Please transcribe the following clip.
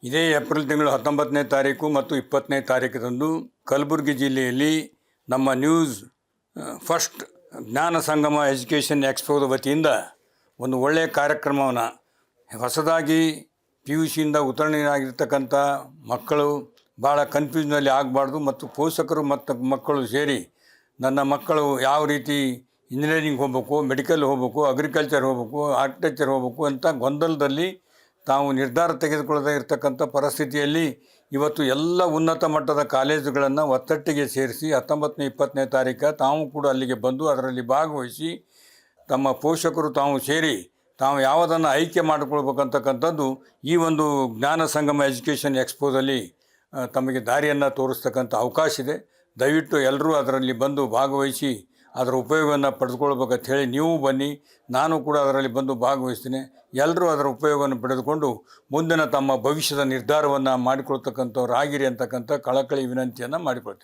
ಇದೇ ಏಪ್ರಿಲ್ ತಿಂಗಳು 19ನೇ ತಾರೀಕು ಮತ್ತು 20ನೇ ತಾರೀಕದಂದು ಕಲಬುರಗಿ ಜಿಲ್ಲೆಯಲ್ಲಿ ನಮ್ಮ ನ್ಯೂಸ್ ಫಸ್ಟ್ ಜ್ಞಾನ ಸಂಗಮ ಎಜುಕೇಷನ್ ಎಕ್ಸ್ಪೋದ ವತಿಯಿಂದ ಒಂದು ಒಳ್ಳೆಯ ಕಾರ್ಯಕ್ರಮವನ್ನು ಹೊಸದಾಗಿ PUCಯಿಂದ ಉತ್ತೀರ್ಣರಾಗಿರ್ತಕ್ಕಂಥ ಮಕ್ಕಳು ಭಾಳ ಕನ್ಫ್ಯೂಷನಲ್ಲಿ ಆಗಬಾರ್ದು ಮತ್ತು ಪೋಷಕರು ಮತ್ತು ಮಕ್ಕಳು ಸೇರಿ ನನ್ನ ಮಕ್ಕಳು ಯಾವ ರೀತಿ ಇಂಜಿನಿಯರಿಂಗ್ ಹೋಗಬೇಕು, ಮೆಡಿಕಲ್ ಹೋಗಬೇಕು, ಅಗ್ರಿಕಲ್ಚರ್ ಹೋಗಬೇಕು, ಆರ್ಕಿಟೆಕ್ಚರ್ ಹೋಗಬೇಕು ಅಂತ ಗೊಂದಲದಲ್ಲಿ ತಾವು ನಿರ್ಧಾರ ತೆಗೆದುಕೊಳ್ಳದೇ ಇರತಕ್ಕಂಥ ಪರಿಸ್ಥಿತಿಯಲ್ಲಿ ಇವತ್ತು ಎಲ್ಲ ಉನ್ನತ ಮಟ್ಟದ ಕಾಲೇಜುಗಳನ್ನು ಒತ್ತಟ್ಟಿಗೆ ಸೇರಿಸಿ 19ನೇ 20ನೇ ತಾರೀಕು ತಾವು ಕೂಡ ಅಲ್ಲಿಗೆ ಬಂದು ಅದರಲ್ಲಿ ಭಾಗವಹಿಸಿ ತಮ್ಮ ಪೋಷಕರು ತಾವು ಸೇರಿ ತಾವು ಯಾವುದನ್ನು ಆಯ್ಕೆ ಮಾಡಿಕೊಳ್ಬೇಕಂತಕ್ಕಂಥದ್ದು ಈ ಒಂದು ಜ್ಞಾನ ಸಂಗಮ ಎಜುಕೇಷನ್ ಎಕ್ಸ್ಪೋದಲ್ಲಿ ತಮಗೆ ದಾರಿಯನ್ನು ತೋರಿಸ್ತಕ್ಕಂಥ ಅವಕಾಶ ಇದೆ. ದಯವಿಟ್ಟು ಎಲ್ಲರೂ ಅದರಲ್ಲಿ ಬಂದು ಭಾಗವಹಿಸಿ ಅದರ ಉಪಯೋಗವನ್ನು ಪಡೆದುಕೊಳ್ಬೇಕಂತ ಹೇಳಿ ನೀವು ಬನ್ನಿ, ನಾನು ಕೂಡ ಅದರಲ್ಲಿ ಬಂದು ಭಾಗವಹಿಸ್ತೀನಿ. ಎಲ್ಲರೂ ಅದರ ಉಪಯೋಗವನ್ನು ಪಡೆದುಕೊಂಡು ಮುಂದಿನ ತಮ್ಮ ಭವಿಷ್ಯದ ನಿರ್ಧಾರವನ್ನು ಮಾಡಿಕೊಳ್ತಕ್ಕಂಥವ್ರು ಆಗಿರಿ ಅಂತಕ್ಕಂಥ ಕಳಕಳಿ ವಿನಂತಿಯನ್ನು ಮಾಡಿಕೊಳ್ತೇನೆ.